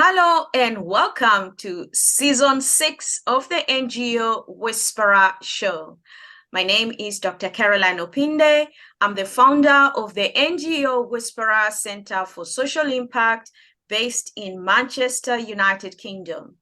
Hello and welcome to Season 6 of the NGO Whisperer Show. My name is Dr. Carolyne Opinde. I'm the founder of the NGO Whisperer Center for Social Impact based in Manchester, United Kingdom.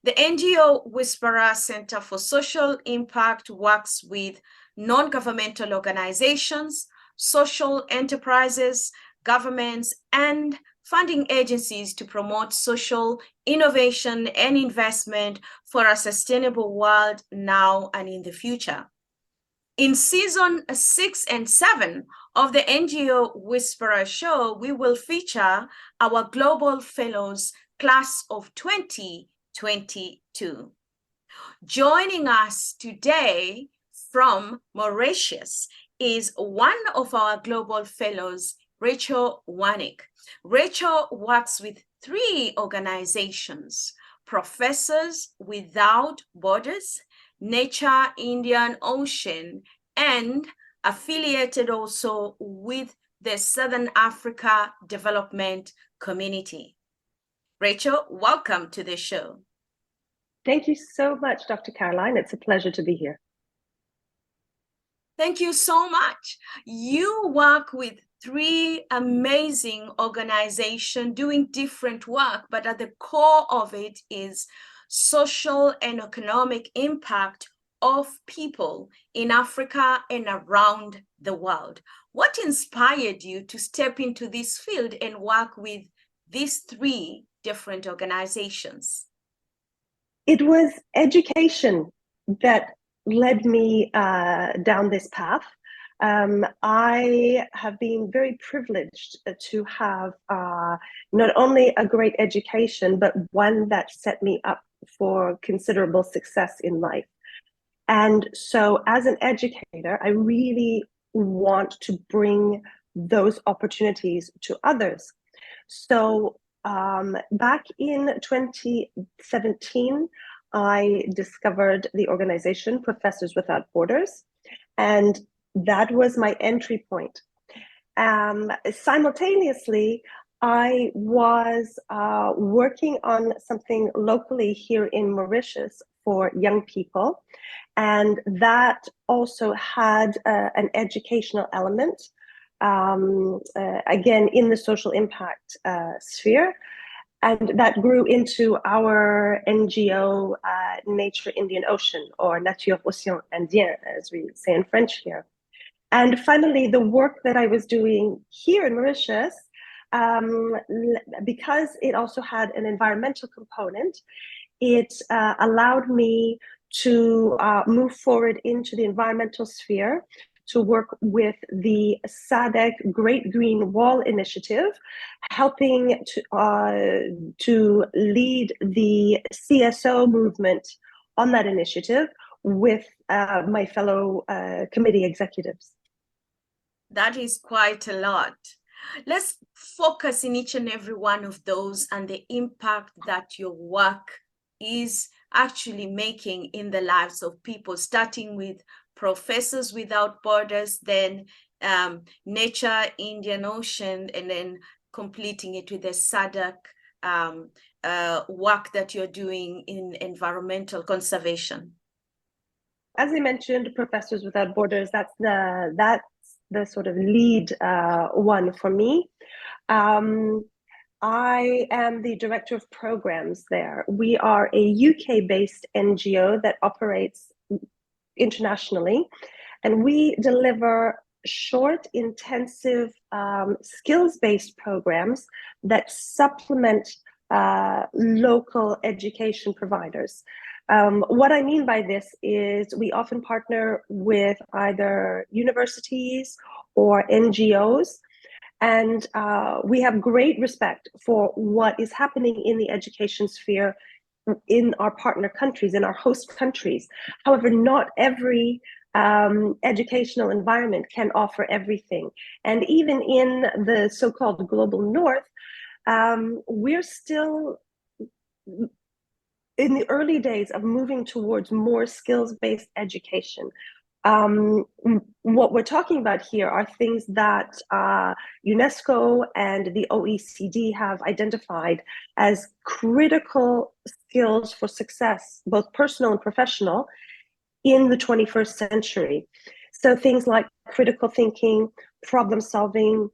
The NGO Whisperer Center for Social Impact works with non-governmental organizations, social enterprises, governments, and funding agencies to promote social innovation and investment for a sustainable world now and in the future. In Season 6 and 7 of the NGO Whisperer Show, we will feature our Global Fellows Class of 2022. Joining us today from Mauritius is one of our Global Fellows, Rachel Warnick. Rachel works with 3 organizations: Professors Without Borders, Nature Indian Ocean, and affiliated also with the Southern Africa Development Community. Rachel, welcome to the show. Thank you so much, Dr. Carolyne. It's a pleasure to be here. Thank you so much. You work with 3 amazing organizations doing different work, but at the core of it is social and economic impact of people in Africa and around the world. What inspired you to step into this field and work with these 3 different organizations? It was education that led me down this path. I have been very privileged to have not only a great education, but one that set me up for considerable success in life. And so as an educator, I really want to bring those opportunities to others. So back in 2017, I discovered the organization Professors Without Borders, and that was my entry point. Simultaneously, I was working on something locally here in Mauritius for young people, and that also had an educational element, again, in the social impact sphere. And that grew into our NGO, Nature Indian Ocean, or Nature Océan Indien, as we say in French here. And finally, the work that I was doing here in Mauritius, because it also had an environmental component, it allowed me to move forward into the environmental sphere, to work with the SADC Great Green Wall Initiative, helping to lead the CSO movement on that initiative with my fellow committee executives. That is quite a lot. Let's focus in each and every one of those and the impact that your work is actually making in the lives of people, starting with Professors Without Borders, then Nature Indian Ocean, and then completing it with the SADC work that you're doing in environmental conservation. As I mentioned, Professors Without Borders, that's the sort of lead one for me. I am the director of programs there. We are a UK-based NGO that operates internationally, and we deliver short, intensive, skills-based programs that supplement local education providers. What I mean by this is we often partner with either universities or NGOs, and we have great respect for what is happening in the education sphere in our partner countries, in our host countries. However, not every educational environment can offer everything. And even in the so-called global north, we're still in the early days of moving towards more skills-based education. What we're talking about here are things that UNESCO and the OECD have identified as critical skills for success, both personal and professional, in the 21st century. So things like critical thinking, problem solving,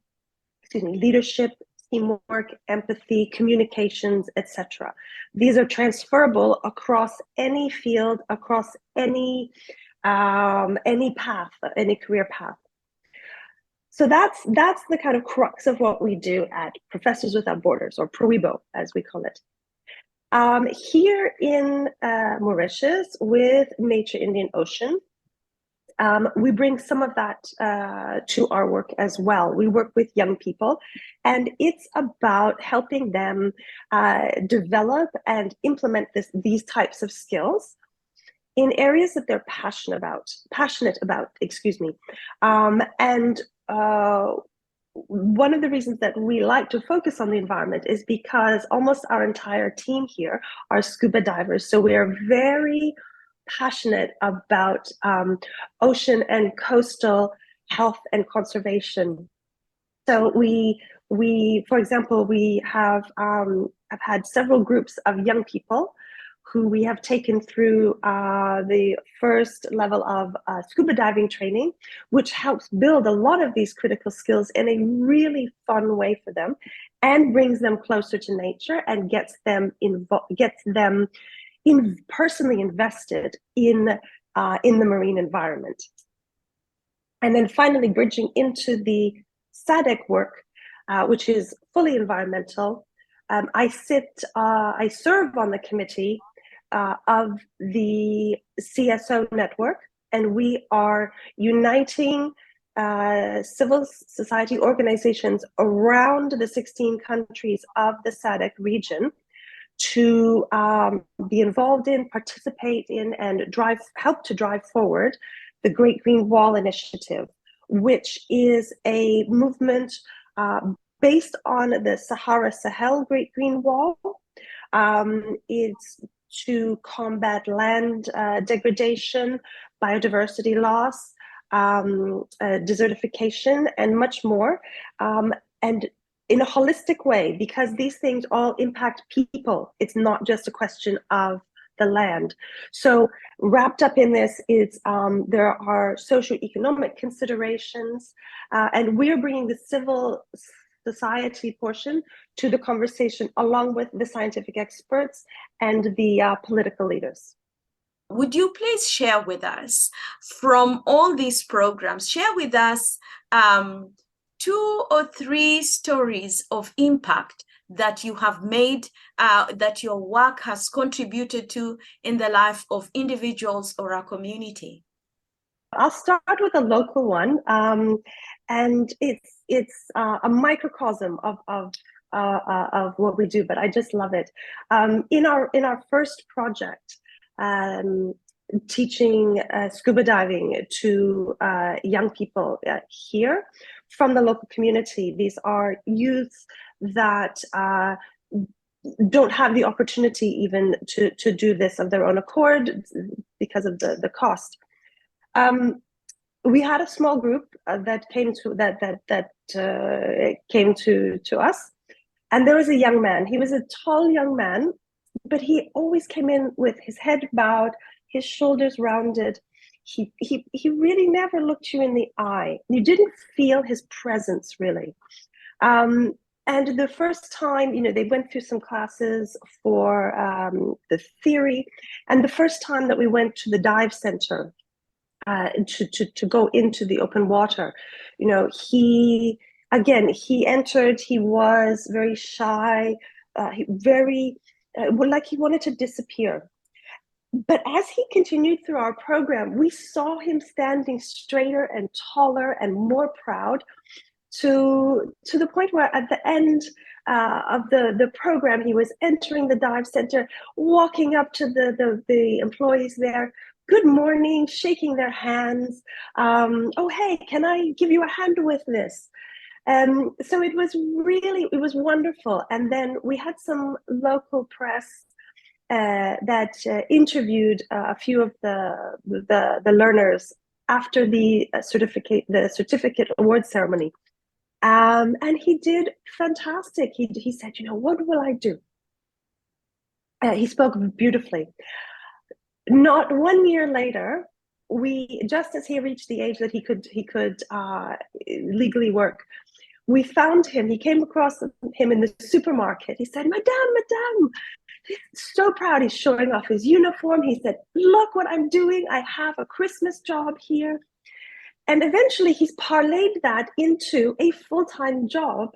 leadership, teamwork, empathy, communications, etc. These are transferable across any field, across any path, any career path. So that's the kind of crux of what we do at Professors Without Borders, or PROWIBO, as we call it. Here in Mauritius, with Nature Indian Ocean, we bring some of that to our work as well. We work with young people, and it's about helping them develop and implement these types of skills in areas that they're passionate about, and one of the reasons that we like to focus on the environment is because almost our entire team here are scuba divers. So we are very passionate about ocean and coastal health and conservation. So for example, we have had several groups of young people who we have taken through the first level of scuba diving training, which helps build a lot of these critical skills in a really fun way for them, and brings them closer to nature and gets them personally invested in the marine environment. And then finally, bridging into the SADC work, which is fully environmental. I serve on the committee of the CSO network, and we are uniting civil society organizations around the 16 countries of the SADC region to be involved in, participate in, and help to drive forward the Great Green Wall Initiative, which is a movement based on the Sahara-Sahel Great Green Wall. It's to combat land degradation, biodiversity loss, desertification, and much more. And in a holistic way, because these things all impact people. It's not just a question of the land. So wrapped up in this is there are socioeconomic considerations, and we're bringing the civil society portion to the conversation along with the scientific experts and the political leaders. Would you please share with us, from all these programs, share with us 2 or 3 stories of impact that you have made, that your work has contributed to in the life of individuals or our community? I'll start with a local one, and it's a microcosm of what we do, but I just love it. In our first project, teaching scuba diving to young people here from the local community. These are youths that don't have the opportunity even to do this of their own accord because of the cost. We had a small group that came to us, and there was a young man. He was a tall young man, but he always came in with his head bowed, his shoulders rounded. He really never looked you in the eye. You didn't feel his presence, really. And the first time, they went through some classes for the theory, and the first time that we went to the dive center to go into the open water, he entered. He was very shy, like he wanted to disappear. But as he continued through our program, we saw him standing straighter and taller and more proud, to the point where at the end of the program, he was entering the dive center, walking up to the employees there. Good morning, shaking their hands. Oh, hey, can I give you a hand with this? So it was wonderful. And then we had some local press that interviewed a few of the learners after the certificate award ceremony. And he did fantastic. He said, what will I do? He spoke beautifully. Not 1 year later, just as he reached the age that he could legally work, we found him. He came across him in the supermarket. He said, Madame, he's so proud. He's showing off his uniform. He said, look what I'm doing. I have a Christmas job here. And eventually he's parlayed that into a full-time job.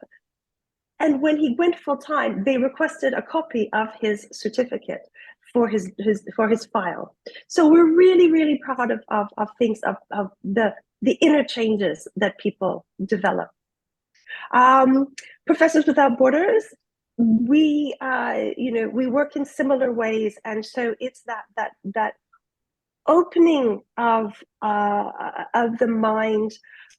And when he went full-time, they requested a copy of his certificate for his file. So we're really, really proud of things, of the interchanges that people develop. Professors Without Borders, we work in similar ways, and so it's that opening of the mind.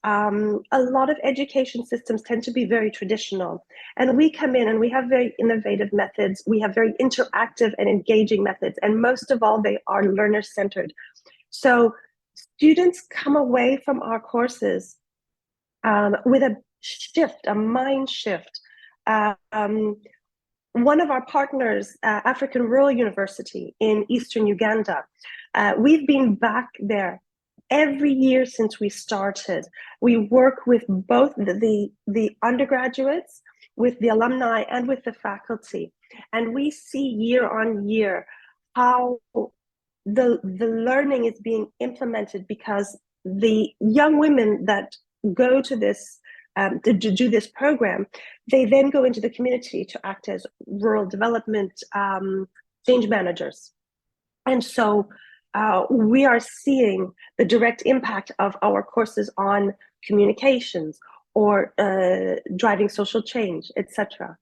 A lot of education systems tend to be very traditional, and we come in and we have very innovative methods. We have very interactive and engaging methods, and most of all, they are learner-centered. So students come away from our courses with a mind shift. One of our partners, African Rural University in Eastern Uganda, we've been back there every year since we started. We work with both the undergraduates, with the alumni, and with the faculty. And we see year on year how the learning is being implemented, because the young women that go to this to do this program, they then go into the community to act as rural development change managers. And so we are seeing the direct impact of our courses on communications or driving social change, etc.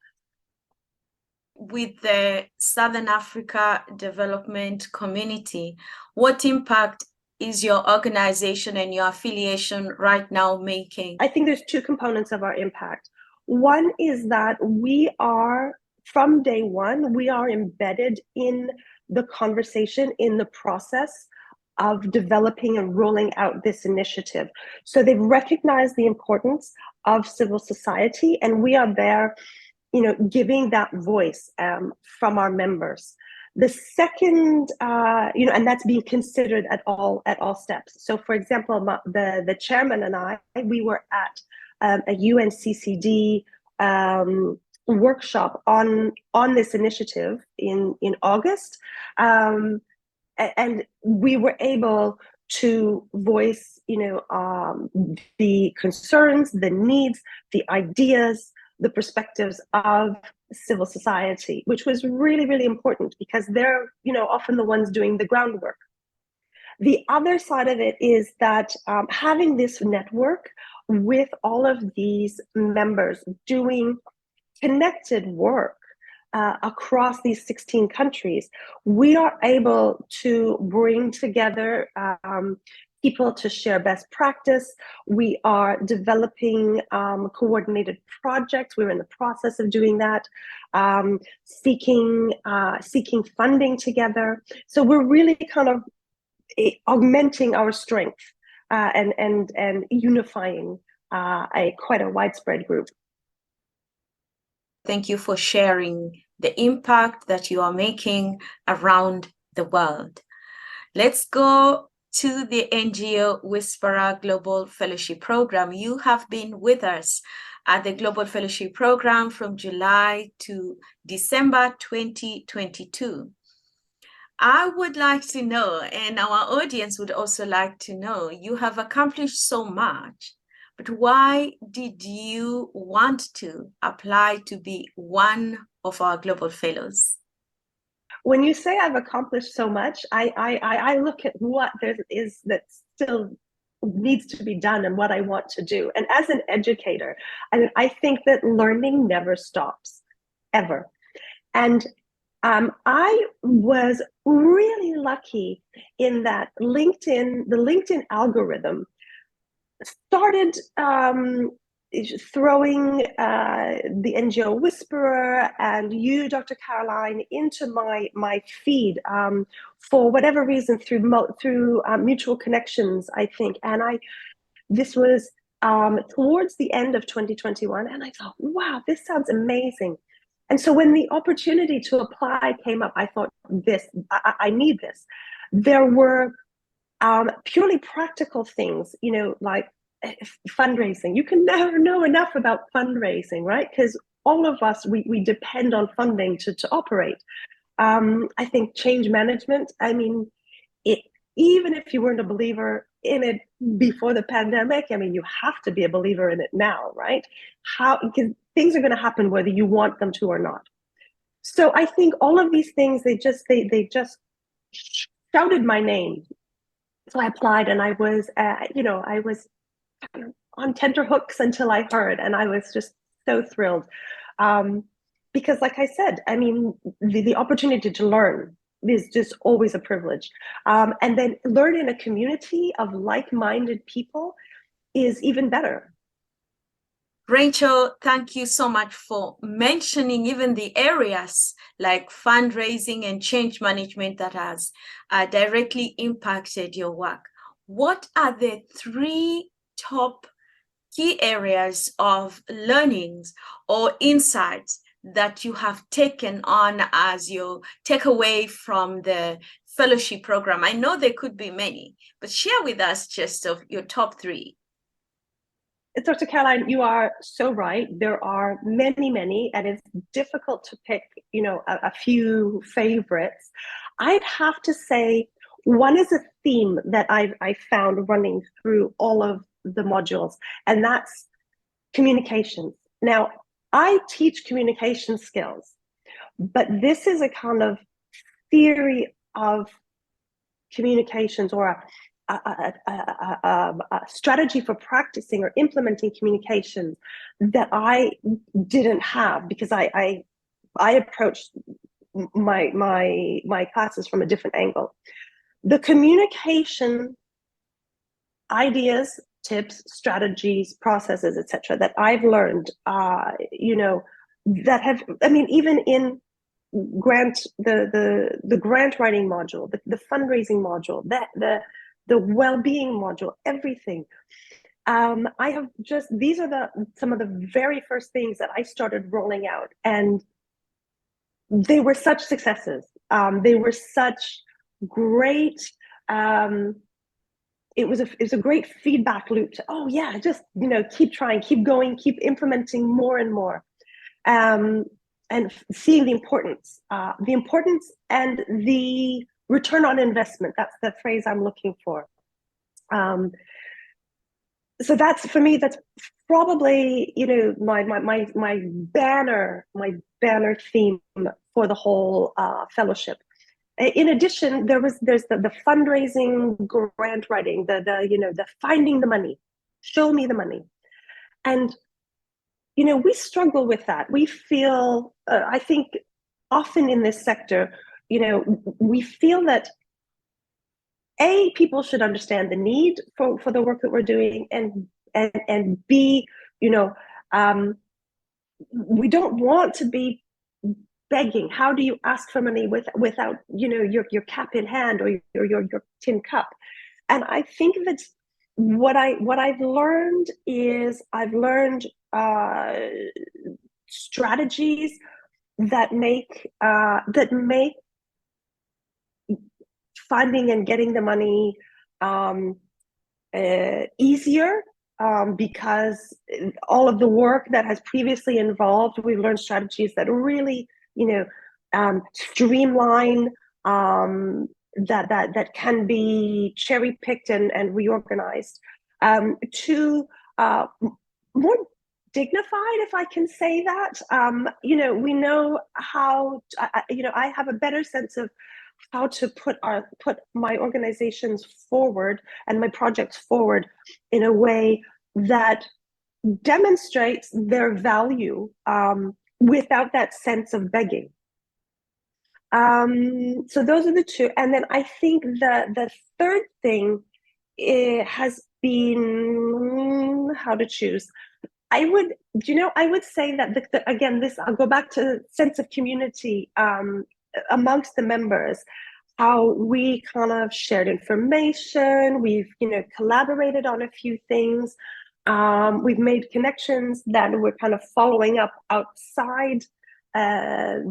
With the Southern Africa Development Community, what impact is your organization and your affiliation right now making? I think there's two components of our impact. One is that we are, from day one, we are embedded in the conversation, in the process of developing and rolling out this initiative. So they've recognized the importance of civil society, and we are there, giving that voice from our members. The second, and that's being considered at all steps. So, for example, the chairman and I, we were at a UNCCD workshop on this initiative in August, and we were able to voice, the concerns, the needs, the ideas, the perspectives of civil society, which was really, really important, because they're, often the ones doing the groundwork. The other side of it is that having this network with all of these members doing connected work across these 16 countries, we are able to bring together people to share best practice. We are developing coordinated projects. We're in the process of doing that, seeking funding together. So we're really kind of augmenting our strength and unifying quite a widespread group. Thank you for sharing the impact that you are making around the world. Let's go to the NGO Whisperer Global Fellowship Program. You have been with us at the Global Fellowship Program from July to December 2022. I would like to know, and our audience would also like to know, you have accomplished so much, but why did you want to apply to be one of our Global Fellows? When you say I've accomplished so much, I look at what there is that still needs to be done and what I want to do. And as an educator, I think that learning never stops, ever. And I was really lucky in that the LinkedIn algorithm started throwing the NGO Whisperer and you, Dr. Carolyne, into my feed for whatever reason through mutual connections, I think. And this was towards the end of 2021, and I thought, wow, this sounds amazing. And so when the opportunity to apply came up, I thought, I need this. There were purely practical things, like fundraising. You can never know enough about fundraising, right? Because all of us, we depend on funding to operate. I think change management, I mean, even if you weren't a believer in it before the pandemic, I mean, you have to be a believer in it now, right? Because things are going to happen whether you want them to or not. So I think all of these things, they just shouted my name. So I applied, and I was, I was on tenterhooks until I heard, and I was just so thrilled. Because like I said, I mean, the opportunity to learn is just always a privilege. And then learn in a community of like-minded people is even better. Rachel, thank you so much for mentioning even the areas like fundraising and change management that has directly impacted your work. What are the 3 top key areas of learnings or insights that you have taken on as your takeaway from the fellowship program? I know there could be many, but share with us just of your top 3. Dr. Carolyne, you are so right. There are many, and it's difficult to pick, a few favorites. I'd have to say one is a theme that I found running through all of the modules, and that's communications. Now, I teach communication skills, but this is a kind of theory of communications, or a strategy for practicing or implementing communications that I didn't have, because I approached my classes from a different angle. The communication ideas, tips, strategies, processes, etc., that I've learned, that have, I mean, even in the grant writing module, the fundraising module, the well-being module, everything. I have just, these are some of the very first things that I started rolling out, and they were such successes. They were such great. It was a great feedback loop to, oh yeah, just keep trying, keep going, keep implementing more and more, and seeing the importance and the return on investment. That's the phrase I'm looking for. So that's, for me, that's probably my banner theme for the whole fellowship. In addition, there's the fundraising, grant writing, the finding the money, show me the money, and we struggle with that. We feel, I think, often in this sector, we feel that people should understand the need for the work that we're doing, and B, we don't want to be begging. How do you ask for money without your cap in hand, or your tin cup? And I think that what I've learned is strategies that make finding and getting the money easier, because all of the work that has previously involved, we've learned strategies that really streamline, that can be cherry picked and reorganized, to more dignified, if I can say that. We know how I have a better sense of how to put my organizations forward and my projects forward in a way that demonstrates their value, without that sense of begging. So those are the 2. And then I think the third thing has been how to choose. I would say that again, I'll go back to sense of community amongst the members, how we kind of shared information. We've, collaborated on a few things. We've made connections that we're kind of following up outside the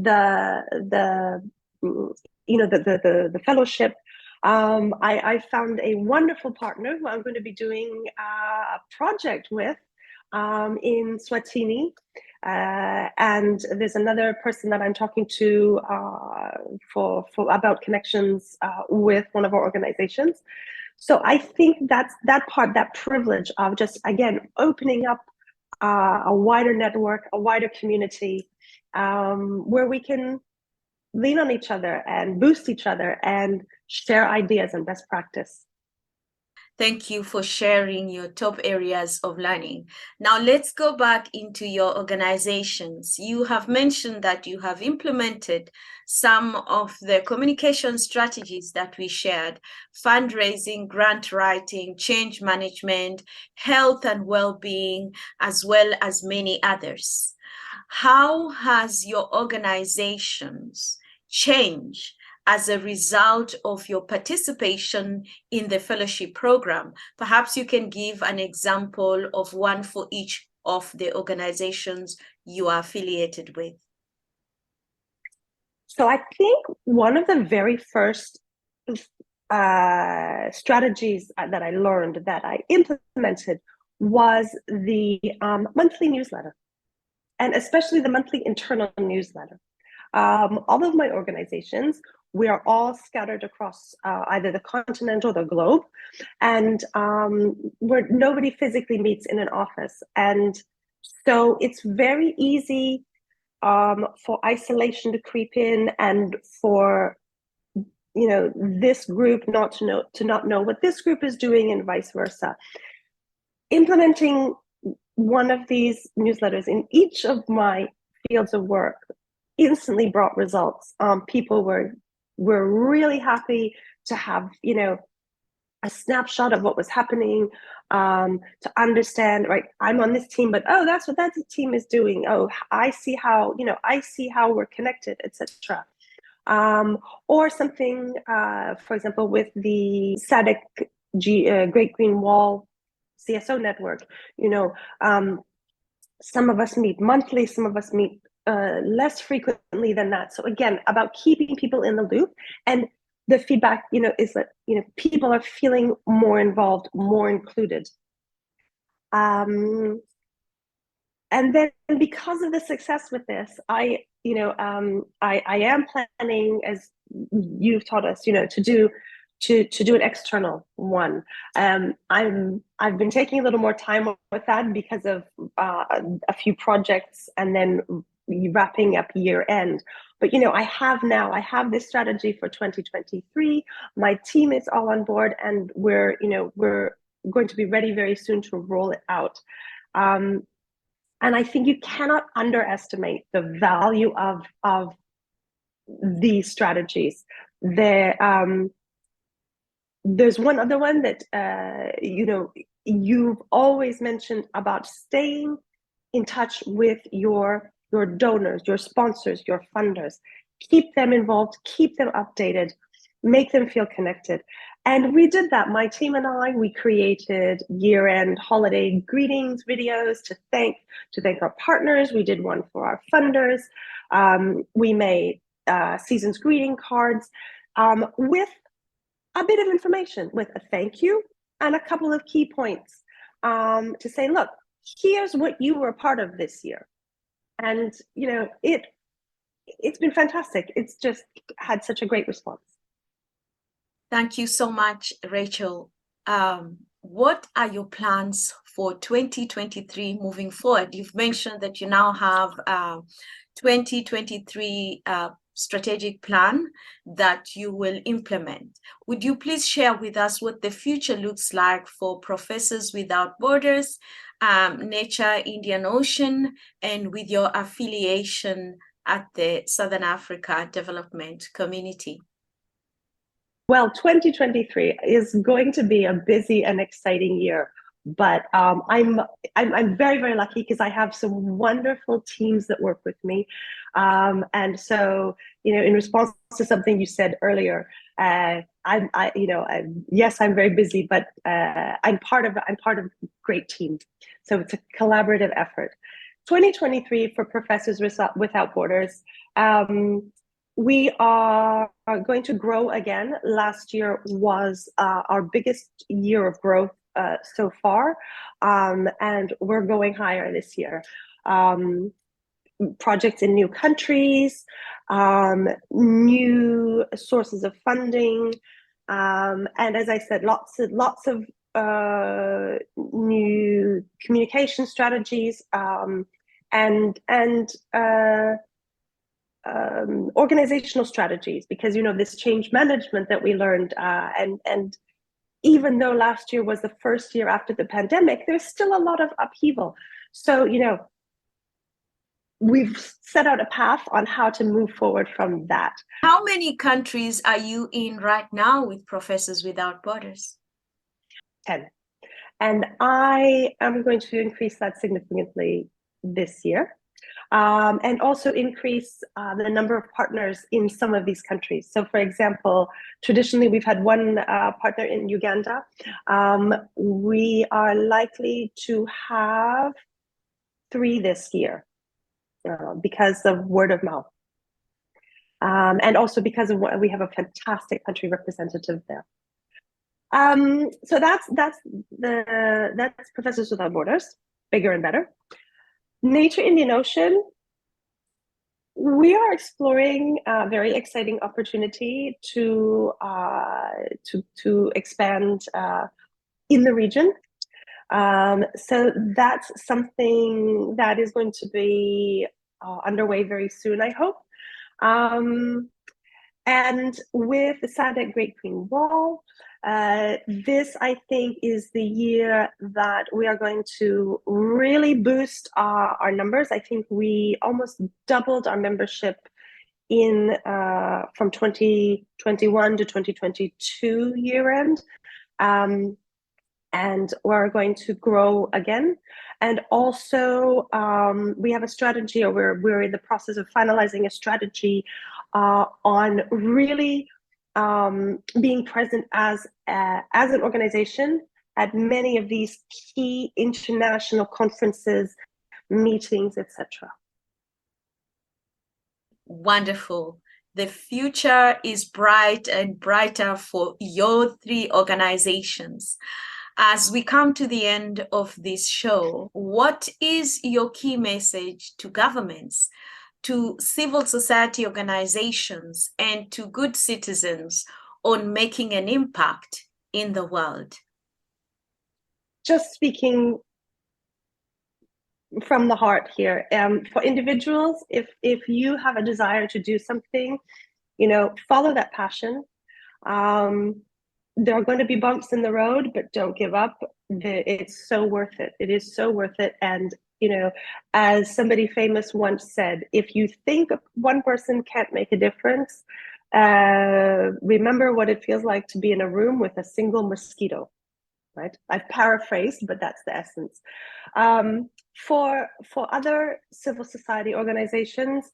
fellowship. I found a wonderful partner who I'm going to be doing a project with in Swatini. And there's another person that I'm talking to for about connections with one of our organizations. So I think that's that privilege of just, again, opening up a wider network, a wider community, where we can lean on each other and boost each other and share ideas and best practice. Thank you for sharing your top areas of learning. Now let's go back into your organizations. You have mentioned that you have implemented some of the communication strategies that we shared: fundraising, grant writing, change management, health and well-being, as well as many others. How has your organizations changed as a result of your participation in the fellowship program? Perhaps you can give an example of one for each of the organizations you are affiliated with. So I think one of the very first strategies that I learned, that I implemented, was the monthly newsletter, and especially the monthly internal newsletter. All of my organizations, we are all scattered across either the continent or the globe, and where nobody physically meets in an office. And so it's very easy for isolation to creep in, and for this group not know what this group is doing, and vice versa. Implementing one of these newsletters in each of my fields of work instantly brought results. People were really happy to have a snapshot of what was happening, to understand, right, I'm on this team, but that's what that team is doing. I see how we're connected, etc. Or something, for example, with the SADC Great Green Wall CSO network. Some of us meet monthly, some of us meet less frequently than that. So again, about keeping people in the loop. And the feedback, is that, people are feeling more involved, more included. And then because of the success with this, I am planning, as you've taught us, to do an external one. I've been taking a little more time with that because of a few projects, and then wrapping up year end. But I have this strategy for 2023. My team is all on board, and we're going to be ready very soon to roll it out. And I think you cannot underestimate the value of these strategies. There's one other one that you've always mentioned, about staying in touch with your donors, your sponsors, your funders. Keep them involved, keep them updated, make them feel connected. And we did that. My team and I, we created year-end holiday greetings videos to thank our partners. We did one for our funders. We made season's greeting cards with a bit of information, with a thank you and a couple of key points to say, look, here's what you were a part of this year. And it's been fantastic. It's just had such a great response. Thank you so much, Rachel. What are your plans for 2023 moving forward? You've mentioned that you now have 2023 strategic plan that you will implement. Would you please share with us what the future looks like for Professors Without Borders, Nature Indian Ocean, and with your affiliation at the Southern Africa Development Community? Well, 2023 is going to be a busy and exciting year. But I'm very, very lucky because I have some wonderful teams that work with me. And so, in response to something you said earlier, yes, I'm very busy, but I'm part of a great team. So it's a collaborative effort. 2023 for Professors Without Borders. We are going to grow again. Last year was our biggest year of growth so far, and we're going higher this year. Projects in new countries, new sources of funding, and as I said, lots of new communication strategies, and organizational strategies, because this change management that we learned, and even though last year was the first year after the pandemic, there's still a lot of upheaval. So we've set out a path on how to move forward from that. How many countries are you in right now with Professors Without Borders? 10. And I am going to increase that significantly this year. And also increase the number of partners in some of these countries. So, for example, traditionally we've had one partner in Uganda. We are likely to have 3 this year because of word of mouth. And also because of we have a fantastic country representative there. So that's Professors Without Borders, bigger and better. Nature Indian Ocean, we are exploring a very exciting opportunity to expand in the region. So that's something that is going to be underway very soon, I hope. And with the SADC Great Green Wall, this, I think, is the year that we are going to really boost our numbers. I think we almost doubled our membership from 2021 to 2022 year end. And we're going to grow again. And also, we have a strategy, or we're in the process of finalizing a strategy on really being present as an organization at many of these key international conferences, meetings, etc. Wonderful. The future is bright and brighter for your 3 organizations. As we come to the end of this show, what is your key message to governments, to civil society organizations, and to good citizens on making an impact in the world? Just speaking from the heart here, for individuals, if you have a desire to do something, follow that passion. There are going to be bumps in the road, but don't give up. It's so worth it. It is so worth it. And, as somebody famous once said, if you think one person can't make a difference, remember what it feels like to be in a room with a single mosquito, right? I've paraphrased, but that's the essence. For other civil society organizations,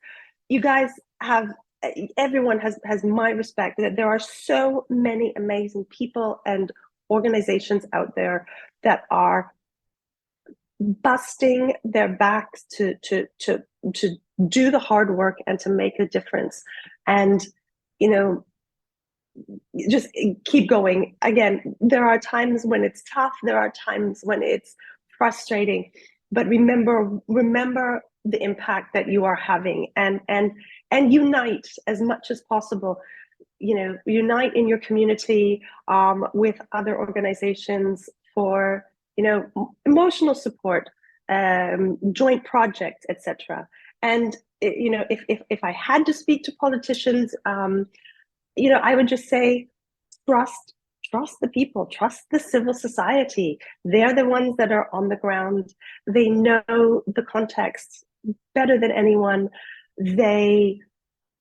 you guys everyone has my respect, that there are so many amazing people and organizations out there that are busting their backs to do the hard work and to make a difference. And just keep going. Again, there are times when it's tough, there are times when it's frustrating, but remember the impact that you are having, and unite as much as possible. Unite in your community with other organizations for emotional support, joint projects, etc. And if I had to speak to politicians, I would just say, trust the people, trust the civil society. They're the ones that are on the ground. They know the context better than anyone. They're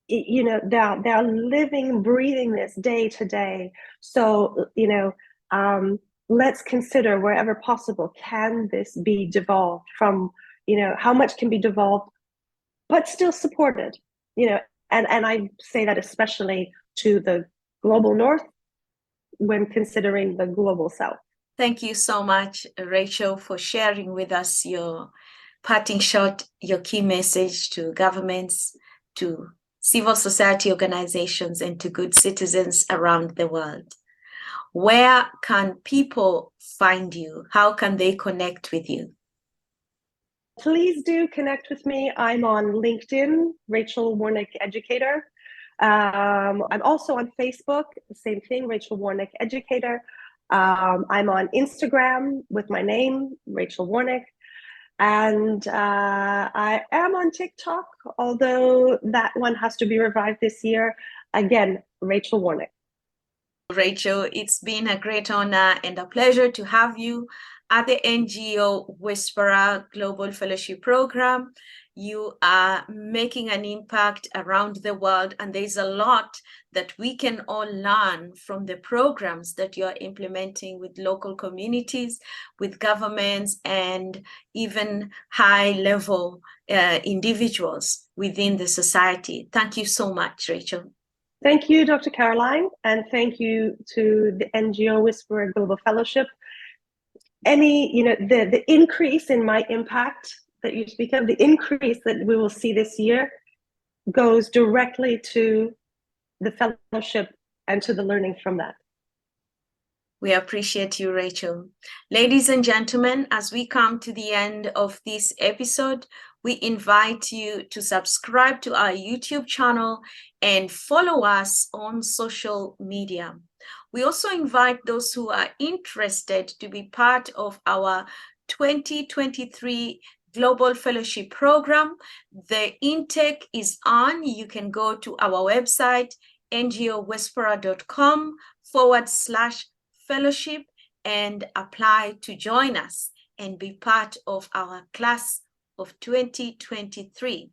living, breathing this day to day. So, let's consider wherever possible, can this be devolved from, how much can be devolved, but still supported, and I say that especially to the global north when considering the global south. Thank you so much, Rachel, for sharing with us your parting shot, your key message to governments, to civil society organizations, and to good citizens around the world. Where can people find you? How can they connect with you? Please do connect with me. I'm on LinkedIn, Rachel Warnick Educator. I'm also on Facebook, same thing, Rachel Warnick Educator. I'm on Instagram with my name, Rachel Warnick. And I am on TikTok, although that one has to be revived this year. Again, Rachel Warnick. Rachel, it's been a great honor and a pleasure to have you at the NGO Whisperer Global Fellowship Program. You are making an impact around the world, and there's a lot that we can all learn from the programs that you're implementing with local communities, with governments, and even high-level individuals within the society. Thank you so much, Rachel. Thank you, Dr. Carolyne, and thank you to the NGO Whisperer Global Fellowship. The increase in my impact that you speak of, the increase that we will see this year goes directly to the fellowship and to the learning from that. We appreciate you, Rachel. Ladies and gentlemen, as we come to the end of this episode, we invite you to subscribe to our YouTube channel and follow us on social media. We also invite those who are interested to be part of our 2023 Global Fellowship Program. The intake is on. You can go to our website, ngowhisperer.com/fellowship, and apply to join us and be part of our class of 2023.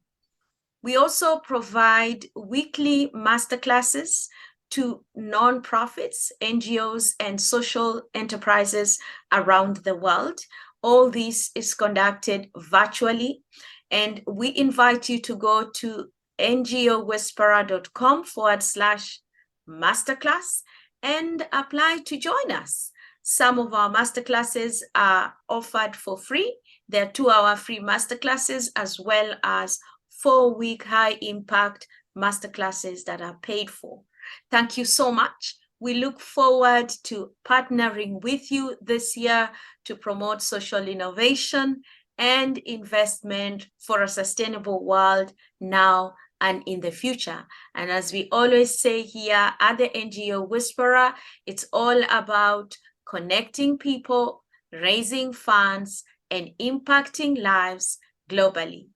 We also provide weekly masterclasses to nonprofits, NGOs, and social enterprises around the world. All this is conducted virtually, and we invite you to go to ngowhisperer.com/masterclass and apply to join us. Some of our masterclasses are offered for free. There are 2-hour free masterclasses, as well as 4-week high-impact masterclasses that are paid for. Thank you so much. We look forward to partnering with you this year to promote social innovation and investment for a sustainable world now and in the future. And as we always say here at the NGO Whisperer, it's all about connecting people, raising funds, and impacting lives globally.